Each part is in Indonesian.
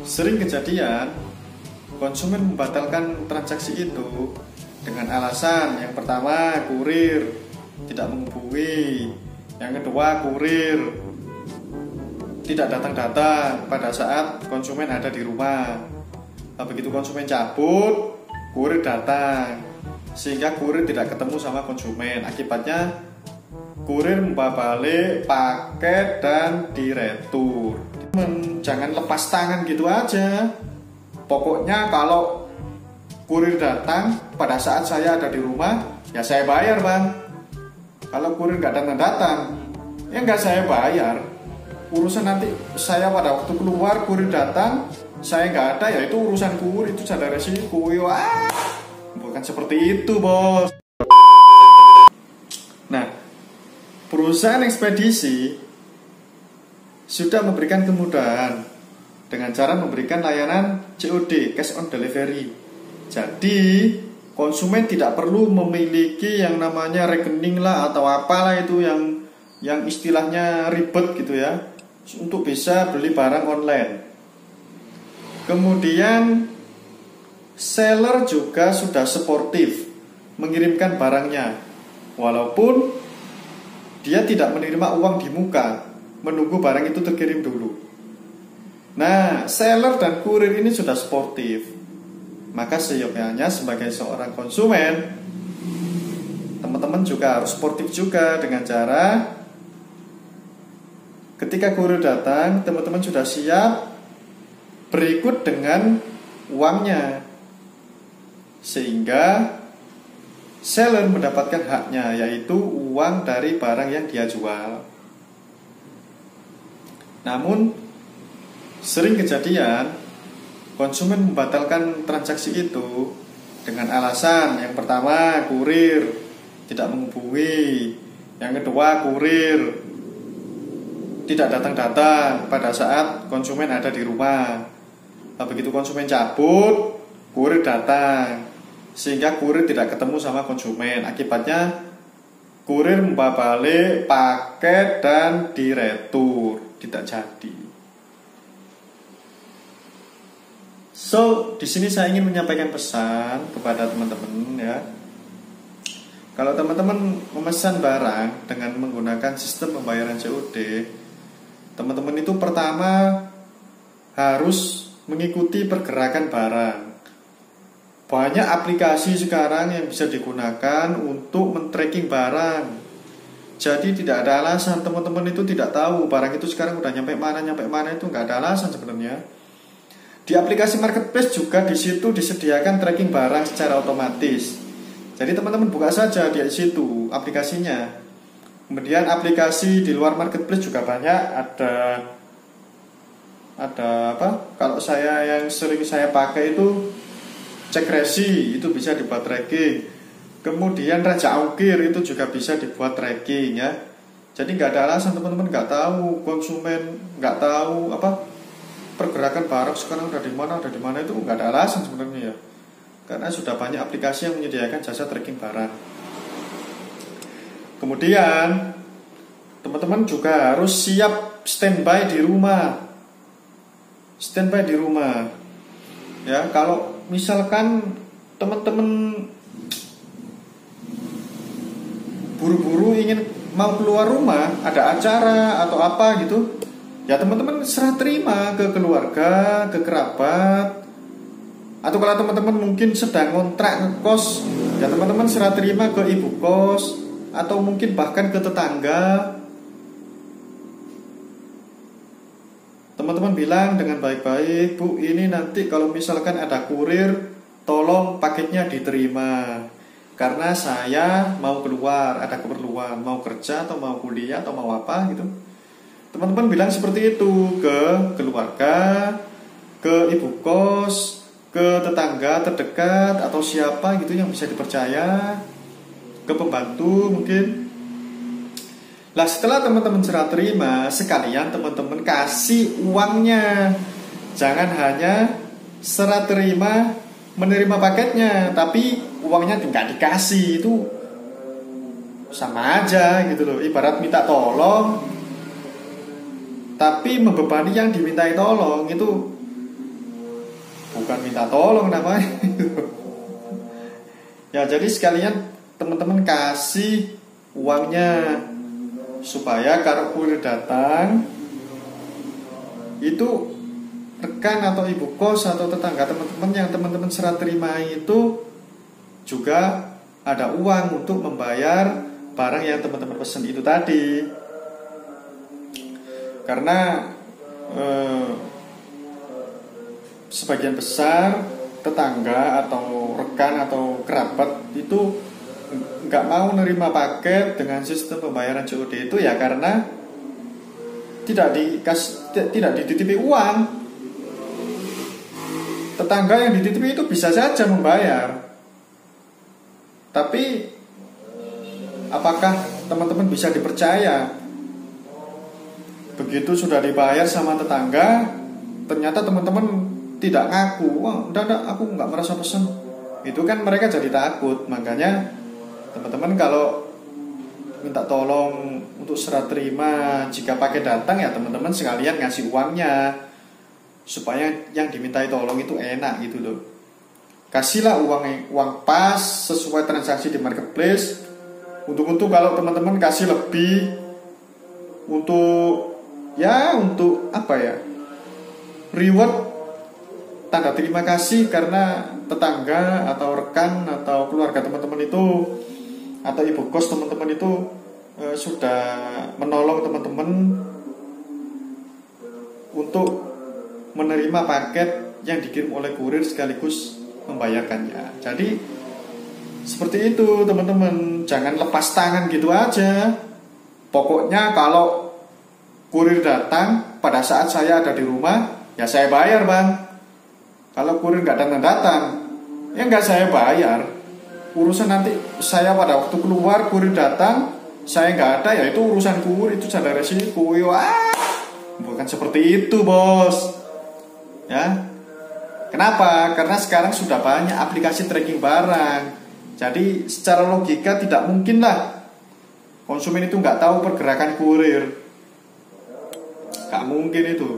Sering kejadian konsumen membatalkan transaksi itu dengan alasan yang pertama kurir tidak menghubungi, yang kedua kurir tidak datang-datang pada saat konsumen ada di rumah. Nah, begitu konsumen cabut, kurir datang, sehingga kurir tidak ketemu sama konsumen. Akibatnya kurir membawa balik paket dan diretur. Jangan lepas tangan gitu aja. Pokoknya kalau kurir datang pada saat saya ada di rumah, ya saya bayar bang. Kalau kurir nggak datang, ya nggak saya bayar. Urusan nanti saya pada waktu keluar kurir datang, saya nggak ada, ya itu urusan kurir, itu sadar resiko. Wah, bukan seperti itu bos. Nah, perusahaan ekspedisi sudah memberikan kemudahan dengan cara memberikan layanan COD, cash on delivery. Jadi konsumen tidak perlu memiliki yang namanya rekening lah atau apalah itu yang istilahnya ribet gitu ya, untuk bisa beli barang online. Kemudian seller juga sudah sportif mengirimkan barangnya, walaupun dia tidak menerima uang di muka, menunggu barang itu terkirim dulu. Nah, seller dan kurir ini sudah sportif. Maka seyogyanya sebagai seorang konsumen, teman-teman juga harus sportif juga dengan cara ketika kurir datang, teman-teman sudah siap berikut dengan uangnya, sehingga seller mendapatkan haknya, yaitu uang dari barang yang dia jual. Namun sering kejadian konsumen membatalkan transaksi itu dengan alasan yang pertama kurir tidak menghubungi, yang kedua kurir tidak datang-datang pada saat konsumen ada di rumah. Nah, begitu konsumen cabut, kurir datang, sehingga kurir tidak ketemu sama konsumen. Akibatnya kurir membawa balik paket dan diretur, tidak jadi. So, di sini saya ingin menyampaikan pesan kepada teman-teman ya. Kalau teman-teman memesan barang dengan menggunakan sistem pembayaran COD, teman-teman itu pertama harus mengikuti pergerakan barang. Banyak aplikasi sekarang yang bisa digunakan untuk men-tracking barang. Jadi tidak ada alasan teman-teman itu tidak tahu barang itu sekarang udah nyampe mana itu nggak ada alasan sebenarnya. Di aplikasi marketplace juga di situ disediakan tracking barang secara otomatis. Jadi teman-teman buka saja di situ aplikasinya. Kemudian aplikasi di luar marketplace juga banyak, ada apa? Kalau saya yang sering saya pakai itu Cekresi, itu bisa dibuat tracking. Kemudian Raja Ongkir itu juga bisa dibuat tracking ya. Jadi nggak ada alasan teman-teman nggak tahu, konsumen nggak tahu apa pergerakan barang sekarang udah di mana itu nggak ada alasan sebenarnya ya. Karena sudah banyak aplikasi yang menyediakan jasa tracking barang. Kemudian teman-teman juga harus siap standby di rumah. Standby di rumah. Ya, kalau misalkan teman-teman buru-buru ingin mau keluar rumah, ada acara atau apa gitu, ya teman-teman serah terima ke keluarga, ke kerabat. Atau kalau teman-teman mungkin sedang ngontrak ngekos, ya teman-teman serah terima ke ibu kos, atau mungkin bahkan ke tetangga. Teman-teman bilang dengan baik-baik, Bu, ini nanti kalau misalkan ada kurir, tolong paketnya diterima, karena saya mau keluar, ada keperluan, mau kerja atau mau kuliah atau mau apa gitu. Teman-teman bilang seperti itu ke keluarga, ke ibu kos, ke tetangga terdekat atau siapa gitu yang bisa dipercaya, ke pembantu mungkin. Lah setelah teman-teman serah terima, sekalian teman-teman kasih uangnya. Jangan hanya serah terima menerima paketnya, tapi uangnya tinggal dikasih, itu sama aja gitu loh. Ibarat minta tolong tapi membebani yang dimintai tolong, itu bukan minta tolong namanya. Ya jadi sekalian teman-teman kasih uangnya, supaya kalau kurir datang itu rekan atau ibu kos atau tetangga teman-teman yang teman-teman serah terima itu juga ada uang untuk membayar barang yang teman-teman pesan itu tadi. Karena sebagian besar tetangga atau rekan atau kerabat itu nggak mau nerima paket dengan sistem pembayaran COD itu ya karena tidak dititipi uang. Tetangga yang dititipi itu bisa saja membayar, tapi apakah teman-teman bisa dipercaya? Begitu sudah dibayar sama tetangga, ternyata teman-teman tidak ngaku, wah udah aku nggak merasa pesen. Itu kan mereka jadi takut. Makanya teman-teman kalau minta tolong untuk serah terima, jika paket datang ya teman-teman sekalian ngasih uangnya, supaya yang dimintai tolong itu enak gitu loh. Kasihlah uang pas sesuai transaksi di marketplace. Untuk kalau teman-teman kasih lebih untuk apa ya, reward, tanda terima kasih karena tetangga atau rekan atau keluarga teman-teman itu atau ibu kos teman-teman itu sudah menolong teman-teman untuk menerima paket yang dikirim oleh kurir sekaligus membayarkannya. Jadi seperti itu teman-teman, jangan lepas tangan gitu aja. Pokoknya kalau kurir datang pada saat saya ada di rumah, ya saya bayar bang. Kalau kurir nggak datang, ya nggak saya bayar. Urusan nanti saya pada waktu keluar kurir datang, saya nggak ada, ya itu urusan kurir, itu ada resiko. Bukan seperti itu bos. Ya, kenapa? Karena sekarang sudah banyak aplikasi tracking barang. Jadi secara logika tidak mungkin lah konsumen itu nggak tahu pergerakan kurir. Nggak mungkin itu.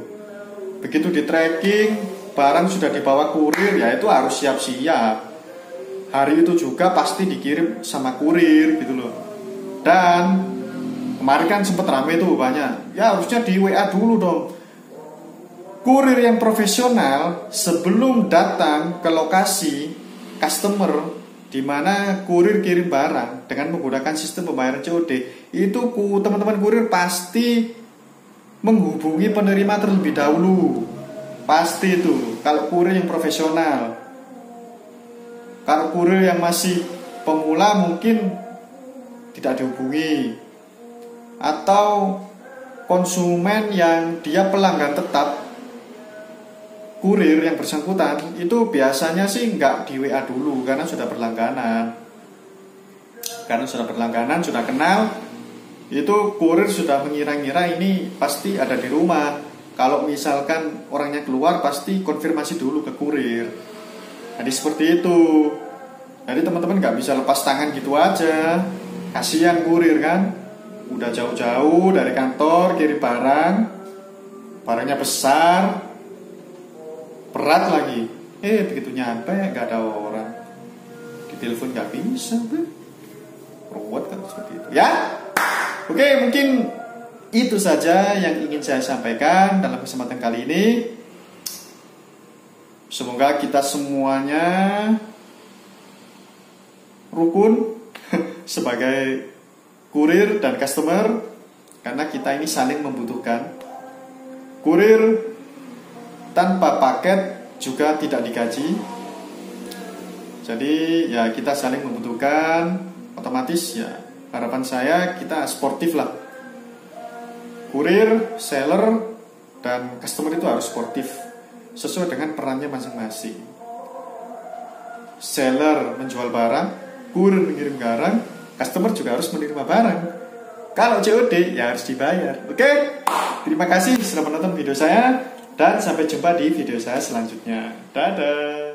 Begitu di tracking, barang sudah dibawa kurir, ya itu harus siap-siap. Hari itu juga pasti dikirim sama kurir gitu loh. Dan kemarin kan sempat rame tuh banyak. Ya harusnya di WA dulu dong. Kurir yang profesional sebelum datang ke lokasi customer di mana kurir kirim barang dengan menggunakan sistem pembayaran COD, itu teman-teman kurir pasti menghubungi penerima terlebih dahulu. Pasti itu kalau kurir yang profesional. Kalau kurir yang masih pemula mungkin tidak dihubungi. Atau konsumen yang dia pelanggan tetap kurir yang bersangkutan itu biasanya sih nggak di WA dulu karena sudah berlangganan. Karena sudah berlangganan, sudah kenal, itu kurir sudah mengira-ngira ini pasti ada di rumah. Kalau misalkan orangnya keluar pasti konfirmasi dulu ke kurir. Jadi seperti itu. Jadi teman-teman nggak bisa lepas tangan gitu aja. Kasihan kurir kan, udah jauh-jauh dari kantor kirim barang, barangnya besar, berat lagi. Begitu nyampe nggak ada orang, ditelepon nggak bisa, ruwet kan seperti itu. Ya, oke, mungkin itu saja yang ingin saya sampaikan dalam kesempatan kali ini. Semoga kita semuanya rukun sebagai kurir dan customer, karena kita ini saling membutuhkan. Kurir tanpa paket juga tidak digaji. Jadi ya kita saling membutuhkan. Otomatis ya harapan saya kita sportif lah. Kurir, seller, dan customer itu harus sportif sesuai dengan perannya masing-masing. Seller menjual barang, kurir mengirim barang, customer juga harus menerima barang. Kalau COD ya harus dibayar. Oke? Terima kasih sudah menonton video saya, dan sampai jumpa di video saya selanjutnya. Dadah.